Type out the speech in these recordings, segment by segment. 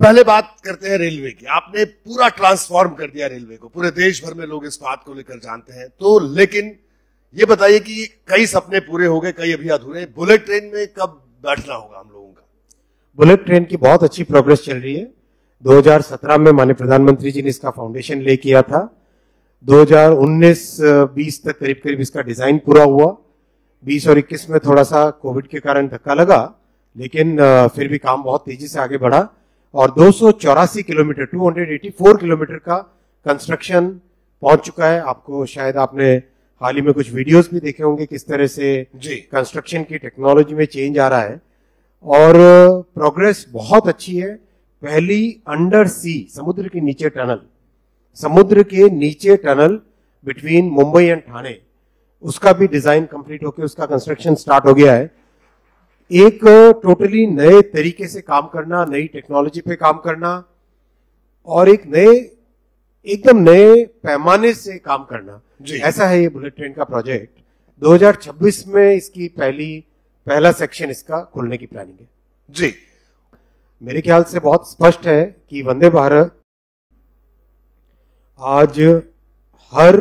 पहले बात करते हैं रेलवे की। आपने पूरा ट्रांसफॉर्म कर दिया रेलवे को, पूरे देश भर में लोग इस बात को लेकर जानते हैं। तो लेकिन ये बताइए कि कई सपने पूरे हो गए, कई अभी अधूरे। बुलेट ट्रेन में कब बैठना होगा हम लोगों का? बुलेट ट्रेन की बहुत अच्छी प्रोग्रेस चल रही है। 2017 में माननीय प्रधानमंत्री जी ने इसका फाउंडेशन ले किया था। 2019-20 तक करीब करीब इसका डिजाइन पूरा हुआ। 20 और 21 में थोड़ा सा कोविड के कारण धक्का लगा, लेकिन फिर भी काम बहुत तेजी से आगे बढ़ा और 284 किलोमीटर 284 किलोमीटर का कंस्ट्रक्शन पहुंच चुका है। आपको शायद आपने हाल ही में कुछ वीडियोस भी देखे होंगे किस तरह से कंस्ट्रक्शन की टेक्नोलॉजी में चेंज आ रहा है और प्रोग्रेस बहुत अच्छी है। पहली अंडर सी समुद्र के नीचे tunnel between Mumbai and Thane, उसका भी डिजाइन कंप्लीट होकर उसका कंस्ट्रक्शन स्टार्ट हो गया है। एक टोटली नए तरीके से काम करना, नई टेक्नोलॉजी पे काम करना और एक एकदम नए पैमाने से काम करना, ऐसा है ये बुलेट ट्रेन का प्रोजेक्ट। 2026 में इसकी पहला सेक्शन इसका खुलने की प्लानिंग है। जी, मेरे ख्याल से बहुत स्पष्ट है कि वंदे भारत आज हर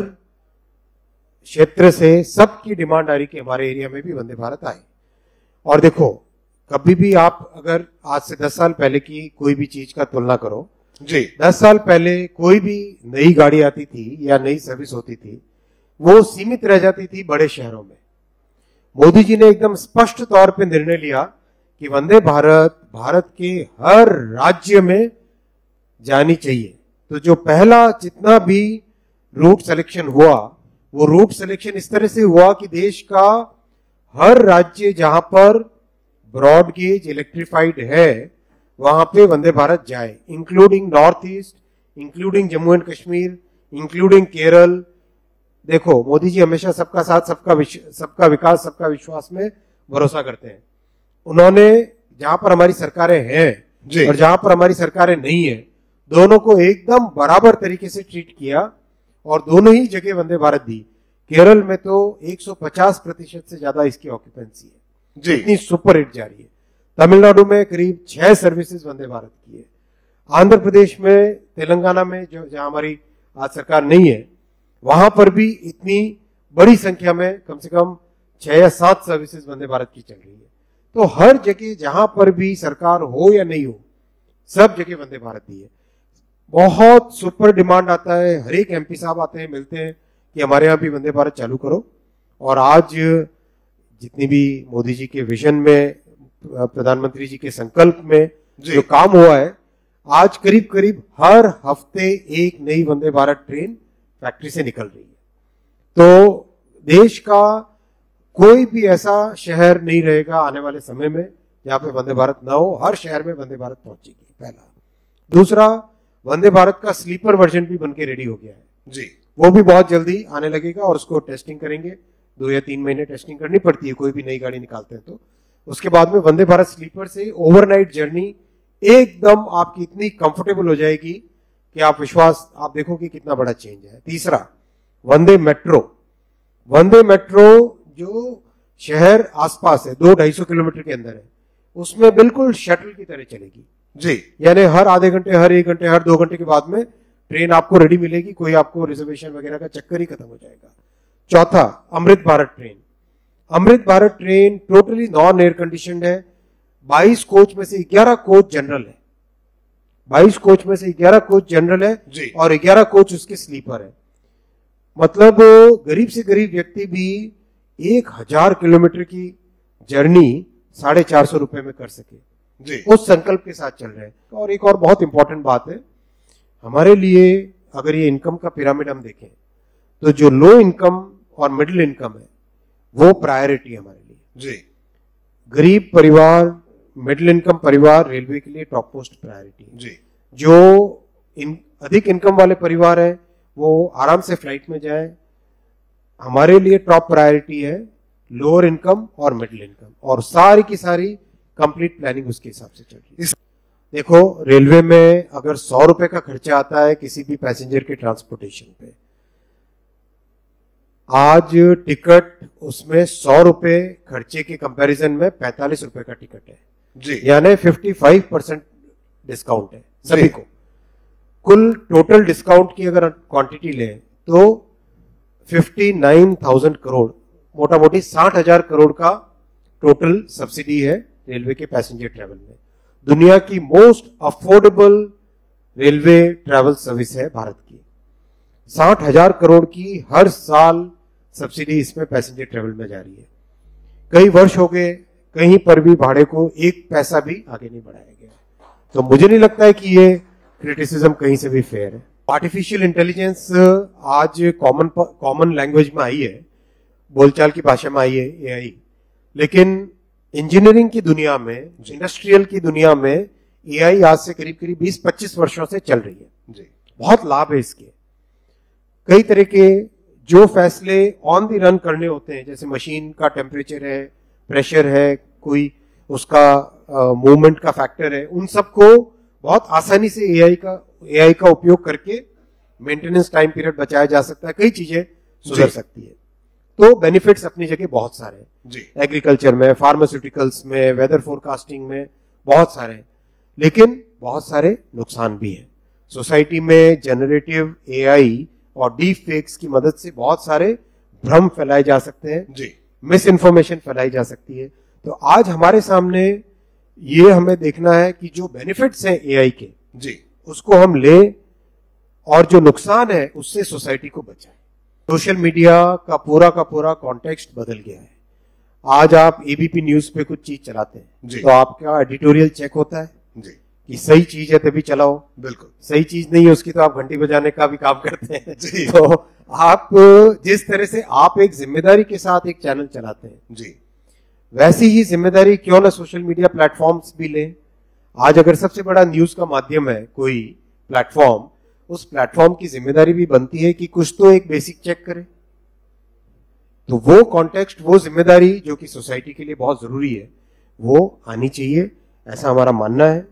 क्षेत्र से सबकी डिमांड आ रही कि हमारे एरिया में भी वंदे भारत आए। और देखो, कभी भी आप अगर आज से 10 साल पहले की कोई भी चीज का तुलना करो जी, 10 साल पहले कोई भी नई गाड़ी आती थी या नई सर्विस होती थी, वो सीमित रह जाती थी बड़े शहरों में। मोदी जी ने एकदम स्पष्ट तौर पे निर्णय लिया कि वंदे भारत के हर राज्य में जानी चाहिए। तो जो पहला जितना भी रूट सिलेक्शन हुआ, वो रूट सिलेक्शन इस तरह से हुआ कि देश का हर राज्य जहां पर ब्रॉड गेज इलेक्ट्रिफाइड है वहां पे वंदे भारत जाए, including north east, including Jammu and Kashmir, including Kerala. देखो, मोदी जी हमेशा सबका साथ, सबका विकास, सबका विश्वास में भरोसा करते हैं। उन्होंने जहां पर हमारी सरकारें हैं और जहां पर हमारी सरकारें नहीं है, दोनों को एकदम बराबर तरीके से ट्रीट किया और दोनों ही जगह वंदे भारत दी। केरल में तो 150% से ज्यादा इसकी ऑक्यूपेंसी है जी, इतनी सुपर हिट जा रही है। तमिलनाडु में करीब 6 सर्विसेज वंदे भारत की है। आंध्र प्रदेश में, तेलंगाना में जहां हमारी आज सरकार नहीं है, वहां पर भी इतनी बड़ी संख्या में कम से कम 6 या 7 सर्विसेज वंदे भारत की चल रही है। तो हर जगह जहां पर भी सरकार हो या नहीं हो, सब जगह वंदे भारत दी है। बहुत सुपर डिमांड आता है, हर एक एमपी साहब आते हैं, मिलते हैं कि हमारे यहाँ भी वंदे भारत चालू करो। और आज जितनी भी मोदी जी के विजन में, प्रधानमंत्री जी के संकल्प में जो काम हुआ है, आज करीब करीब हर हफ्ते एक नई वंदे भारत ट्रेन फैक्ट्री से निकल रही है। तो देश का कोई भी ऐसा शहर नहीं रहेगा आने वाले समय में जहां पे वंदे भारत ना हो। हर शहर में वंदे भारत पहुंचेगी, पहला। दूसरा, वंदे भारत का स्लीपर वर्जन भी बनके रेडी हो गया है जी, वो भी बहुत जल्दी आने लगेगा और उसको टेस्टिंग करेंगे। 2 या 3 महीने टेस्टिंग करनी पड़ती है कोई भी नई गाड़ी निकालते हैं तो। उसके बाद में वंदे भारत स्लीपर से ओवरनाइट जर्नी एकदम आपकी इतनी कंफर्टेबल हो जाएगी कि आप देखोगे कितना बड़ा चेंज है। तीसरा, वंदे मेट्रो जो शहर आसपास है, 200-250 किलोमीटर के अंदर है, उसमें बिल्कुल शटल की तरह चलेगी जी, यानी हर आधे घंटे, हर 1 घंटे, हर 2 घंटे के बाद में ट्रेन आपको रेडी मिलेगी। कोई आपको रिजर्वेशन वगैरह का चक्कर ही खत्म हो जाएगा। चौथा, Amrit Bharat train totally non air conditioned है। 22 कोच में से 11 कोच जनरल है। 22 कोच में से 11 कोच जनरल है और 11 कोच उसके स्लीपर है। मतलब गरीब से गरीब व्यक्ति भी 1000 किलोमीटर की जर्नी 450 रुपए में कर सके जी, उस संकल्प के साथ चल रहे हैं। और एक और बहुत इंपॉर्टेंट बात है हमारे लिए, अगर ये इनकम का पिरामिड हम देखें तो जो लो इनकम और मिडिल इनकम है वो प्रायोरिटी है हमारे लिए जी। गरीब परिवार, मिडिल इनकम परिवार रेलवे के लिए टॉप मोस्ट प्रायोरिटी है जी। जो अधिक इनकम वाले परिवार है वो आराम से फ्लाइट में जाए। हमारे लिए टॉप प्रायोरिटी है लोअर इनकम और मिडिल इनकम, और सारी की सारी कंप्लीट प्लानिंग उसके हिसाब से चल रही है। देखो, रेलवे में अगर 100 रुपए का खर्चा आता है किसी भी पैसेंजर के ट्रांसपोर्टेशन पे, आज टिकट उसमें 100 रुपए खर्चे के कंपैरिजन में 45 रुपए का टिकट है जी, यानी 55% डिस्काउंट है सभी को। कुल टोटल डिस्काउंट की अगर क्वांटिटी लें तो 59,000 करोड़, मोटा मोटी 60,000 करोड़ का टोटल सब्सिडी है रेलवे के पैसेंजर ट्रेवल में। दुनिया की most affordable railway travel service है भारत की। 60,000 करोड़ की हर साल सब्सिडी इसमें पैसेंजर ट्रेवल में जा रही है। कई वर्ष हो गए, कहीं पर भी भाड़े को एक पैसा भी आगे नहीं बढ़ाया गया। तो मुझे नहीं लगता है कि ये क्रिटिसिज्म कहीं से भी फेयर है। आर्टिफिशियल इंटेलिजेंस आज कॉमन लैंग्वेज में आई है, बोलचाल की भाषा में आई है एआई, लेकिन इंजीनियरिंग की दुनिया में, इंडस्ट्रियल की दुनिया में एआई आज से करीब करीब 20-25 वर्षों से चल रही है जी। बहुत लाभ है इसके। कई तरह के जो फैसले ऑन द रन करने होते हैं, जैसे मशीन का टेम्परेचर है, प्रेशर है, कोई उसका मूवमेंट का फैक्टर है, उन सबको बहुत आसानी से एआई का उपयोग करके मेंटेनेंस टाइम पीरियड बचाया जा सकता है, कई चीजें सुधर सकती है। तो बेनिफिट्स अपनी जगह बहुत सारे हैं जी। एग्रीकल्चर में, फार्मास्यूटिकल्स में, वेदर फोरकास्टिंग में बहुत सारे हैं, लेकिन बहुत सारे नुकसान भी हैं। सोसाइटी में जनरेटिव एआई और डीप फेक्स की मदद से बहुत सारे भ्रम फैलाए जा सकते हैं जी, मिस इन्फॉर्मेशन फैलाई जा सकती है। तो आज हमारे सामने ये हमें देखना है कि जो बेनिफिट्स हैं एआई के जी, उसको हम लें और जो नुकसान है उससे सोसाइटी को बचाएं। सोशल मीडिया का पूरा कॉन्टेक्स्ट बदल गया है। आज आप एबीपी न्यूज पे कुछ चीज चलाते हैं तो आपका एडिटोरियल चेक होता है जी कि सही चीज है तभी चलाओ, बिल्कुल सही चीज नहीं है उसकी तो आप घंटी बजाने का भी काम करते हैं जी। तो आप जिस तरह से आप एक जिम्मेदारी के साथ एक चैनल चलाते हैं जी, वैसी ही जिम्मेदारी क्यों ना सोशल मीडिया प्लेटफॉर्म्स भी लें। आज अगर सबसे बड़ा न्यूज का माध्यम है कोई प्लेटफॉर्म, उस प्लेटफॉर्म की जिम्मेदारी भी बनती है कि कुछ तो एक बेसिक चेक करे। तो वो कॉन्टेक्स्ट, वो जिम्मेदारी जो कि सोसाइटी के लिए बहुत जरूरी है, वो आनी चाहिए, ऐसा हमारा मानना है।